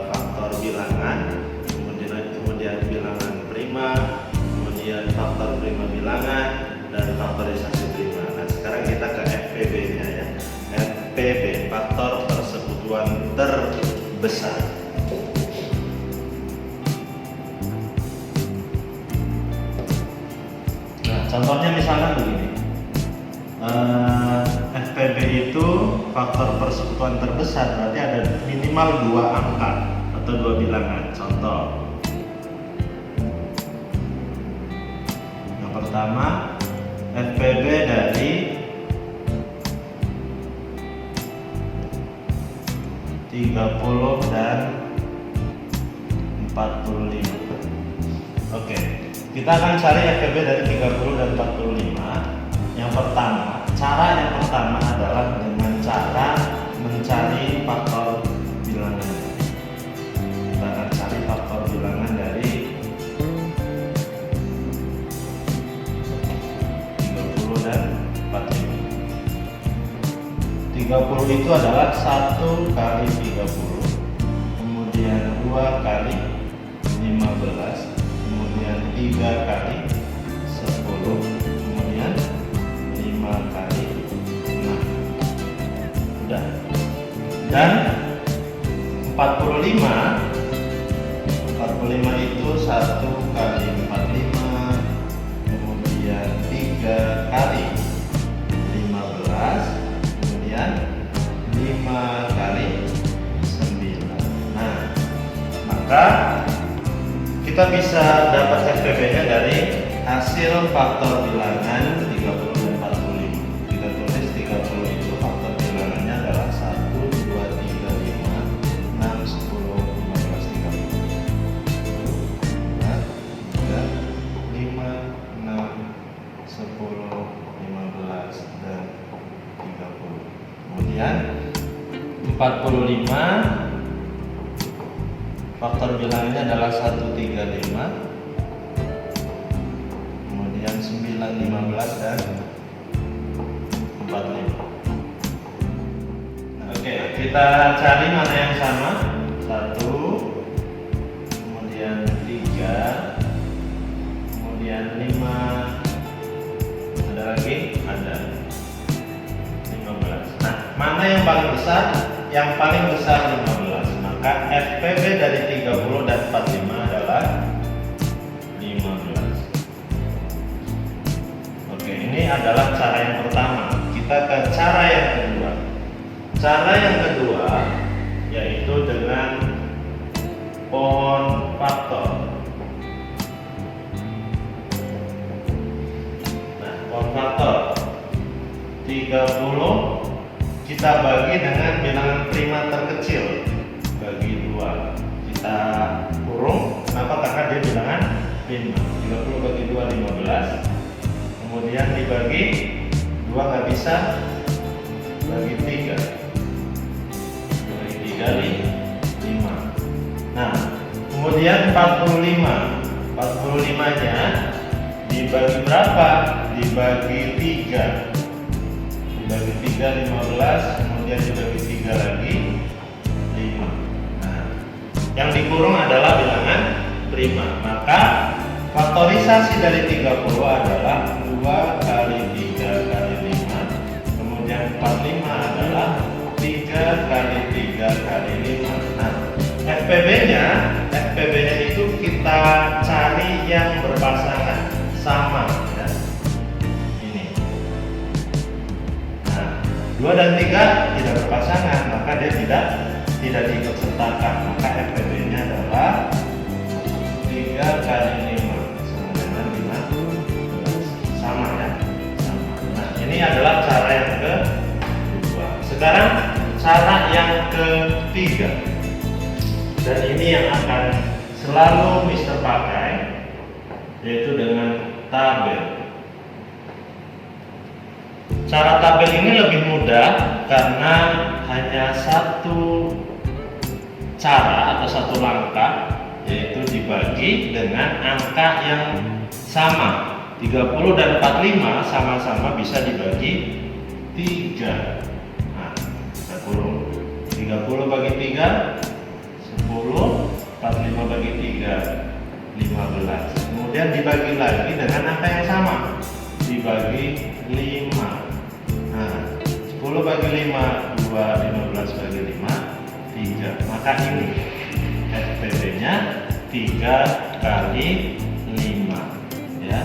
faktor bilangan, kemudian bilangan prima, kemudian faktor prima bilangan, dan faktorisasi prima. Nah, sekarang kita ke FPB-nya ya. FPB, faktor persekutuan terbesar. Nah, contohnya misalkan begini. FPB itu faktor persekutuan terbesar, berarti ada minimal 2 angka atau 2 bilangan. Contoh yang pertama, FPB dari 30 dan 45. Oke, kita akan cari FPB dari 30 dan 45. Yang pertama, cara yang pertama adalah dengan cara mencari faktor bilangan. Kita akan cari faktor bilangan dari 30 dan 45. 30 itu adalah 1 kali 30, kemudian 2 kali 15, kemudian 3 kali 10, kemudian 5 kali 6. Udah. Dan 45 itu 1 kali 45, kemudian 3 kali 15, kemudian 5 kali 9. Nah, maka kita bisa dapat FPB-nya dari hasil faktor bilangan 30 dan 45. Kita tulis 30 itu faktor bilangannya adalah 1, 2, 3, 5, 6, 10, 15, 30. 5, 6, 10, 15, dan 30. Kemudian 45 faktor bilangannya adalah 135, kemudian 9, 15, dan 45. Oke, kita cari mana yang sama. 1, kemudian 3, kemudian 5, ada lagi? Ada 15. Nah, mana yang paling besar? Yang paling besar 15. Maka FPB dari 30 dan 45 adalah 15. Oke, ini adalah cara yang pertama. Kita ke cara yang kedua. Cara yang kedua yaitu dengan pohon faktor. Nah, pohon faktor 30 kita bagi dengan bilangan prima terkecil, bagi 2. Kita kurung. Kenapa? Karena dia bilangan prima. 30 bagi 2 15. Kemudian dibagi 2 nggak bisa, bagi 3. Bagi 3 5. Nah, kemudian 45. 45-nya dibagi berapa? Dibagi 3. Dibagi 3 15, kemudian dibagi 3 lagi 5. Nah, yang dikurung adalah bilangan prima. Maka faktorisasi dari 30 adalah 2 kali 3 kali 5, kemudian 45 adalah 3 kali 3 kali 5. Nah, FPB-nya itu kita cari yang berpasangan sama ya. Ini. Nah, 2 dan 3 tidak berpasangan, maka dia tidak diikut sertakan. Maka FPB-nya adalah 3 kali 5 sama dengan 15. Sama ya. Sama. Nah, ini adalah cara yang kedua. Sekarang cara yang ketiga. Dan ini yang akan selalu Mister pakai, yaitu dengan tabel. Cara tabel ini lebih mudah karena hanya satu cara atau satu langkah, yaitu dibagi dengan angka yang sama. 30 dan 45 sama-sama bisa dibagi 3. Nah, kita kurung. 30 bagi 3 10, 45 bagi 3, 15. Kemudian dibagi lagi dengan angka yang sama, dibagi 5. Nah, 10 bagi 5, 2, 15 bagi 5, 3. Maka ini FPB-nya 3 kali 5, ya.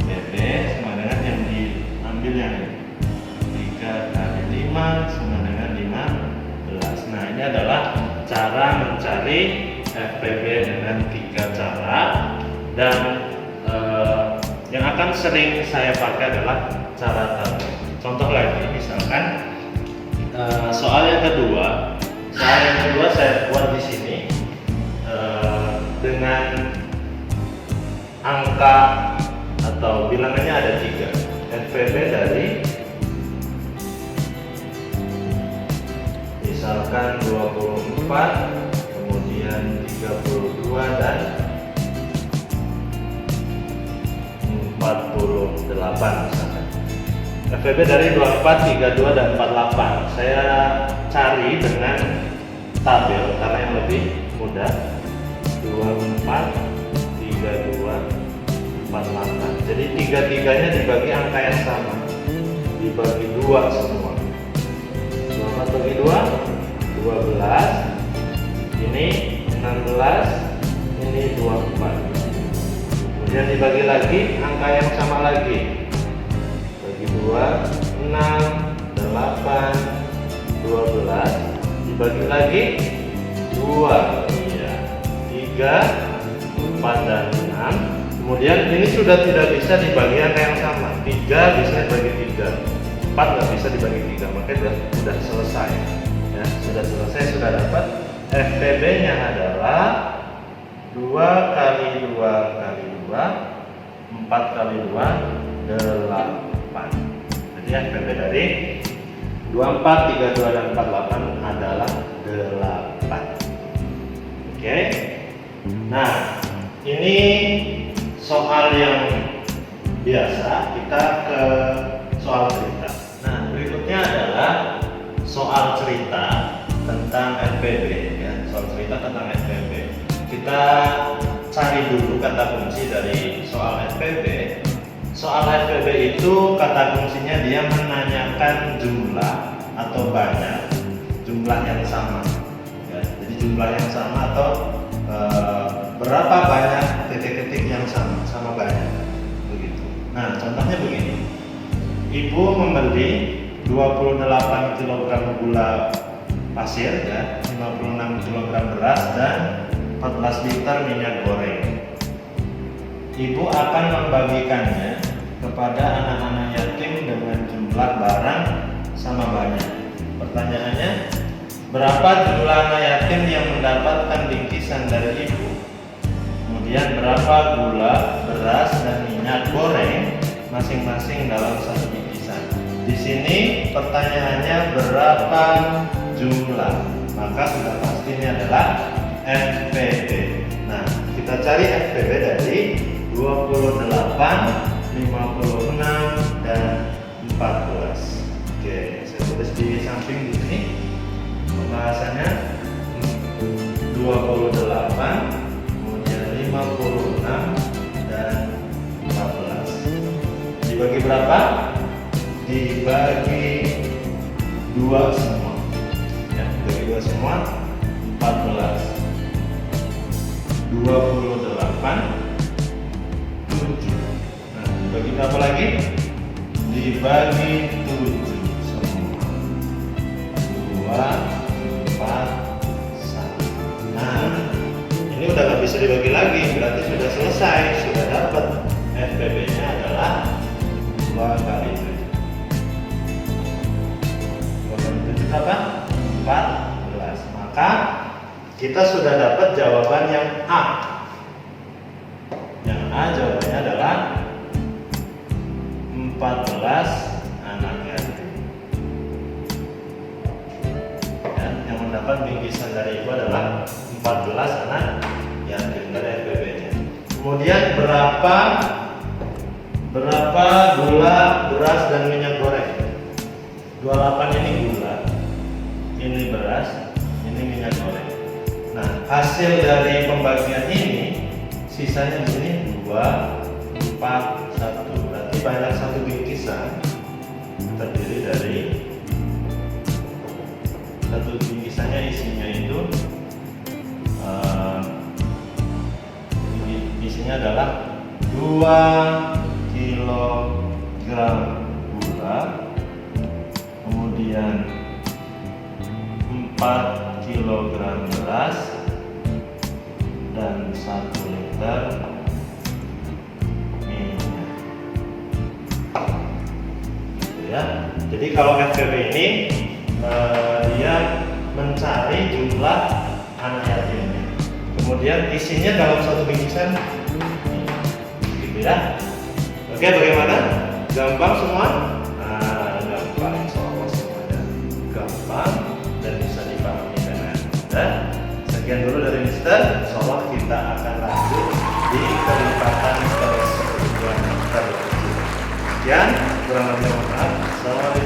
FPB sama dengan yang diambil yang ini. 3 kali 5 sama dengan 15. Nah, ini adalah cara mencari FPB dengan 3 cara, dan yang akan sering saya pakai adalah cara tabel. Contoh lagi, misalkan soal yang kedua saya buat di sini dengan angka atau bilangannya ada 3. FPB dari misalkan 24, kemudian 32 dan 48 misalkan. FPB dari 24, 32 dan 48 saya cari dengan tabel karena yang lebih mudah. 24, 32, 48. Jadi tiga-tiganya dibagi angka yang sama, dibagi 2 semua. 24 bagi 2, 12. Ini 16, ini 24. Kemudian dibagi lagi angka yang sama lagi, bagi 2, 6, 8, 12. Dibagi lagi 2, iya, 3, 4 dan 6. Kemudian ini sudah tidak bisa dibagi angka yang sama. 3 bisa dibagi 3, 4 nggak bisa dibagi 3, makanya sudah selesai, ya, sudah selesai, sudah dapat. FPB-nya adalah 2 kali 2 kali 2, 4 kali 2, 8. Jadi FPB dari 24, 32 dan 48 adalah 8. Oke. Nah, ini soal yang biasa. Kita ke soal cerita. Nah, berikutnya adalah soal cerita tentang FPB, ya. Soal cerita tentang FPB. Kita cari dulu kata kunci dari soal FPB. Soal FPB itu kata kuncinya dia menanyakan jumlah atau banyak, jumlah yang sama, ya. Jadi jumlah yang sama atau berapa banyak titik-titik yang sama banyak, begitu. Nah, contohnya begini. Ibu membeli 28 kg gula pasir, ya, 56 kg beras dan 14 liter minyak goreng. Ibu akan membagikannya kepada anak-anak yatim dengan jumlah barang sama banyak. Pertanyaannya, berapa jumlah anak yatim yang mendapatkan bingkisan dari ibu? Kemudian berapa gula, beras, dan minyak goreng masing-masing dalam satu bingkisan? Di sini pertanyaannya berapa jumlah, maka sudah pasti ini adalah FPB. Nah, kita cari FPB dari 28, 56 dan 14. Oke, saya tulis di samping di sini pembahasannya. 28, kemudian 56 dan 14. Dibagi berapa? Dibagi 2 semua. Ya, dibagi 2 semua, 14. 28, 7. Nah, dibagi berapa lagi? Dibagi 7 semua. 2, 4, 1. Nah, ini udah gak bisa dibagi lagi, berarti sudah selesai, sudah dapat. FPB-nya adalah 2 kali 7. 2 kali 7 berapa? 14. Maka kita sudah dapat jawaban yang A. Yang A jawabannya adalah 14 anak yatim. Dan yang mendapat bingkisan dari ibu adalah 14 anak yatim dari FPB-nya. Kemudian berapa gula, beras, dan minyak goreng? 28 ini gula, ini beras, ini minyak goreng. Nah, hasil dari pembagian ini sisanya di sini 2, 4, 1. Berarti banyak satu bingkisan terdiri dari satu bingkisannya isinya itu isinya adalah 2 kilogram gula, kemudian 4 kilogram beras, dan 1 liter minyak. Gitu ya. Jadi kalau FPB ini dia mencari jumlah anak yatimnya. Kemudian isinya dalam satu bingkisan, gitu ya. Oke, bagaimana? Gampang semua? Nah, gampang, insya semuanya gampang dan bisa dipahami dengan mudah. Sekian dulu dari Mister. Insya Allah kita akan lanjut di kelipatan terus yang terkecil. Sekian, kurang lebih mohon maaf. Assalamualaikum.